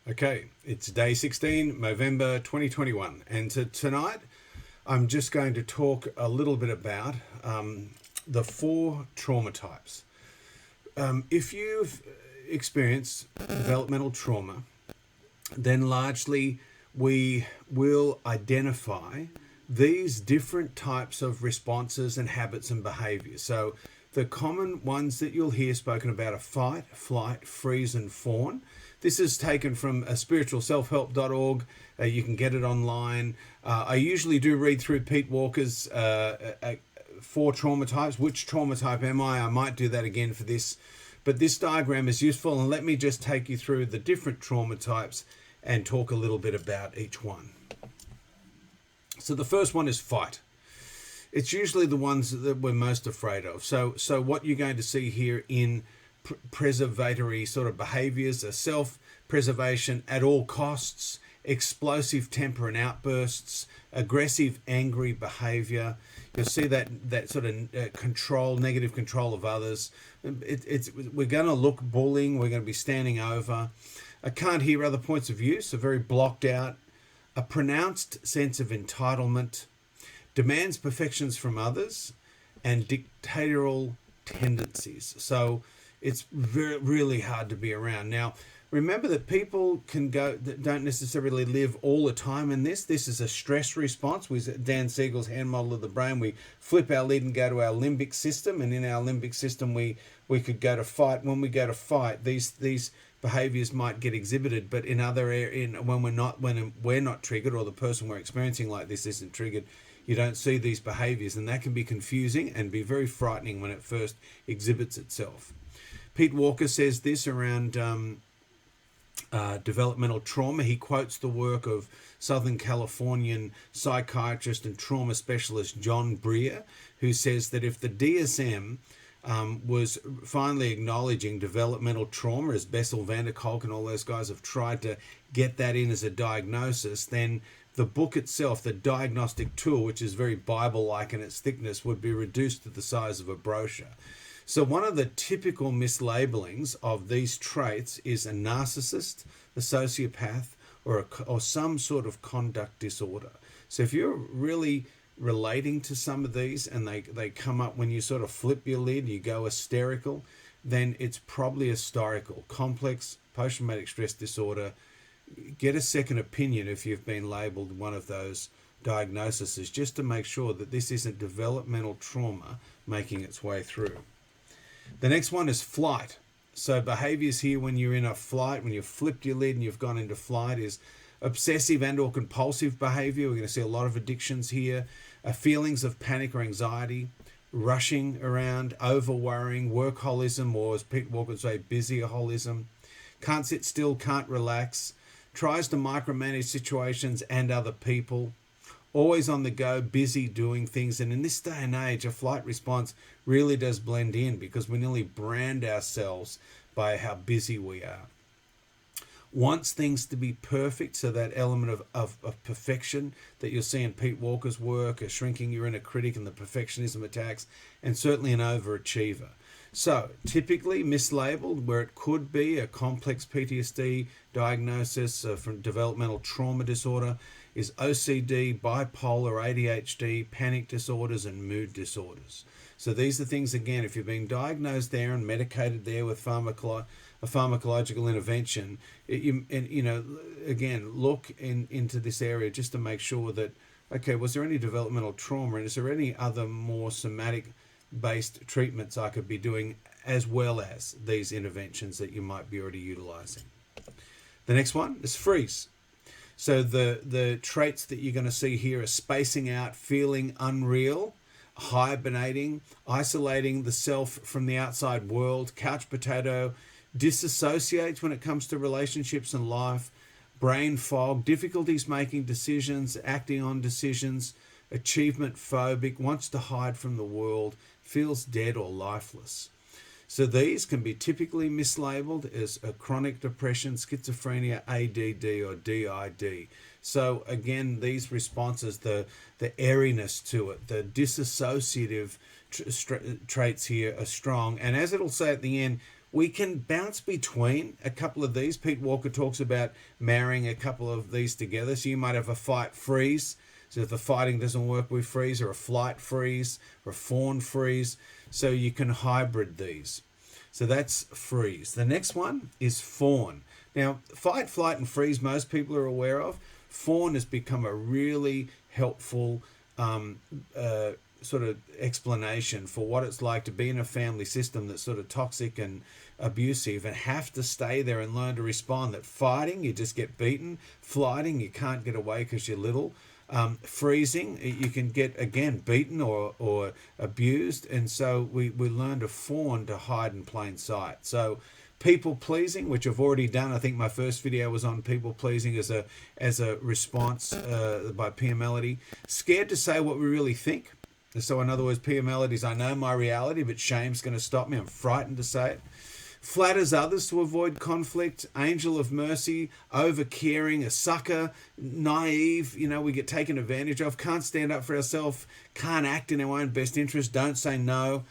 Okay, it's day 16, MOvember 2021, and tonight I'm just going to talk a little bit about the four trauma types. If you've experienced developmental trauma, then largely we will identify these different types of responses and habits and behaviors. So the common ones that you'll hear spoken about are fight, flight, freeze, and fawn. This is taken from spiritualselfhelp.org. You can get it online. I usually do read through Pete Walker's four trauma types. Which trauma type am I? I might do that again for this. But this diagram is useful, and let me just take you through the different trauma types and talk a little bit about each one. So the first one is fight. It's usually the ones that we're most afraid of. So what you're going to see here in preservatory sort of behaviors are self-preservation at all costs, explosive temper and outbursts, aggressive, angry behavior. You'll see that sort of control, negative control of others. We're going to look bullying. We're going to be standing over. I can't hear other points of view, so very blocked out. A pronounced sense of entitlement, demands perfections from others, and dictatorial tendencies. So it's really hard to be around. Now, remember that people that don't necessarily live all the time in this. This is a stress response. Dan Siegel's hand model of the brain. We flip our lid and go to our limbic system, and in our limbic system, we could go to fight. When we go to fight, these behaviors might get exhibited, but in other when we're not triggered, or the person we're experiencing like this isn't triggered, you don't see these behaviors, and that can be confusing and be very frightening when it first exhibits itself. Pete Walker says this around developmental trauma. He quotes the work of Southern Californian psychiatrist and trauma specialist John Breer, who says that if the DSM was finally acknowledging developmental trauma, as Bessel van der Kolk and all those guys have tried to get that in as a diagnosis, then the book itself, the diagnostic tool, which is very Bible-like in its thickness, would be reduced to the size of a brochure. So one of the typical mislabelings of these traits is a narcissist, a sociopath, or some sort of conduct disorder. So if you're really relating to some of these and they come up when you sort of flip your lid, you go hysterical, then it's probably historical, complex post-traumatic stress disorder. Get a second opinion if you've been labelled one of those diagnoses, just to make sure that this isn't developmental trauma making its way through. The next one is flight. So behaviors here when you're in a flight, when you've flipped your lid and you've gone into flight, is obsessive and or compulsive behavior. We're going to see a lot of addictions here. Feelings of panic or anxiety, rushing around, over-worrying, workaholism, or as Pete Walker would say, busy-aholism. Can't sit still, can't relax. Tries to micromanage situations and other people. Always on the go, busy doing things. And in this day and age, a flight response really does blend in because we nearly brand ourselves by how busy we are. Wants things to be perfect, so that element of perfection that you'll see in Pete Walker's work, a shrinking your inner critic and the perfectionism attacks, and certainly an overachiever. So typically mislabeled, where it could be a complex PTSD diagnosis from developmental trauma disorder, is OCD, bipolar, ADHD, panic disorders, and mood disorders. So these are things, again, if you've been diagnosed there and medicated there with a pharmacological intervention, again, look into this area just to make sure that, okay, was there any developmental trauma, and is there any other more somatic-based treatments I could be doing, as well as these interventions that you might be already utilizing. The next one is freeze. So the traits that you're going to see here are spacing out, feeling unreal, hibernating, isolating the self from the outside world, couch potato, disassociates when it comes to relationships and life, brain fog, difficulties making decisions, acting on decisions, achievement phobic, wants to hide from the world, feels dead or lifeless. So these can be typically mislabeled as a chronic depression, schizophrenia, ADD, or DID. So again, these responses, the airiness to it, the dissociative traits here are strong. And as it'll say at the end, We can bounce between a couple of these. Pete Walker talks about marrying a couple of these together. So you might have a fight freeze. So if the fighting doesn't work, we freeze, or a flight freeze, or a fawn freeze. So you can hybrid these. So that's freeze. The next one is fawn. Now, fight, flight, and freeze, most people are aware of. Fawn has become a really helpful sort of explanation for what it's like to be in a family system that's sort of toxic and abusive and have to stay there and learn to respond. That fighting, you just get beaten. Flighting, you can't get away because you're little. Freezing, you can get, again, beaten or abused. And so we learn to fawn, to hide in plain sight. So people pleasing, which I've already done. I think my first video was on people pleasing as a response by Pia Melody. Scared to say what we really think. So in other words, Pia Melody's, I know my reality, but shame's going to stop me. I'm frightened to say it. Flatters others to avoid conflict. Angel of mercy, over caring, a sucker, naive, we get taken advantage of, can't stand up for ourselves, can't act in our own best interest, don't say no.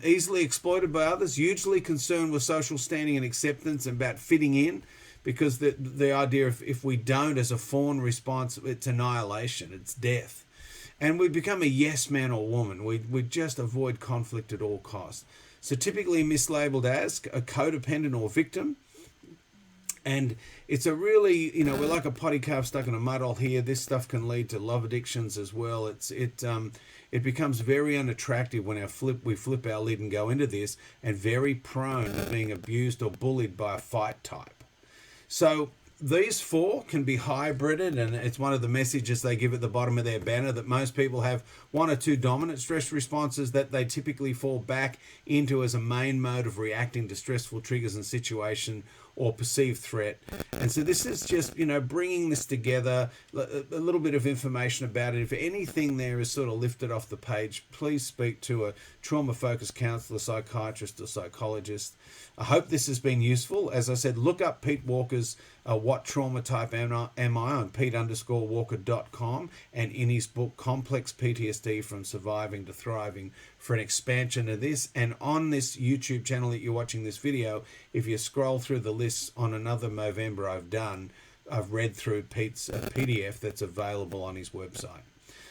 Easily exploited by others, hugely concerned with social standing and acceptance and about fitting in, because the idea if we don't, as a fawn response, it's annihilation, it's death. And we become a yes man or woman. We just avoid conflict at all costs. So typically mislabeled as a codependent or victim. And it's a really, we're like a potty calf stuck in a mud hole here. This stuff can lead to love addictions as well. It becomes very unattractive when we flip our lid and go into this, and very prone to being abused or bullied by a fight type. So these four can be hybrided, and it's one of the messages they give at the bottom of their banner, that most people have one or two dominant stress responses that they typically fall back into as a main mode of reacting to stressful triggers and situation or perceived threat. And so this is just, bringing this together, a little bit of information about it. If anything there is sort of lifted off the page, please speak to a trauma-focused counselor, psychiatrist, or psychologist. I hope this has been useful. As I said, look up Pete Walker's What Trauma Type Am I on pete_walker.com, and in his book Complex PTSD from Surviving to Thriving for an expansion of this. And on this YouTube channel that you're watching this video, if you scroll through the lists on another MOvember I've read through Pete's PDF that's available on his website.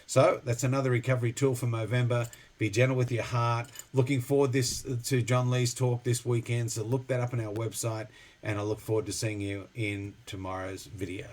So that's another recovery tool for MOvember. Be gentle with your heart. Looking forward to John Lee's talk this weekend, so look that up on our website, and I look forward to seeing you in tomorrow's video.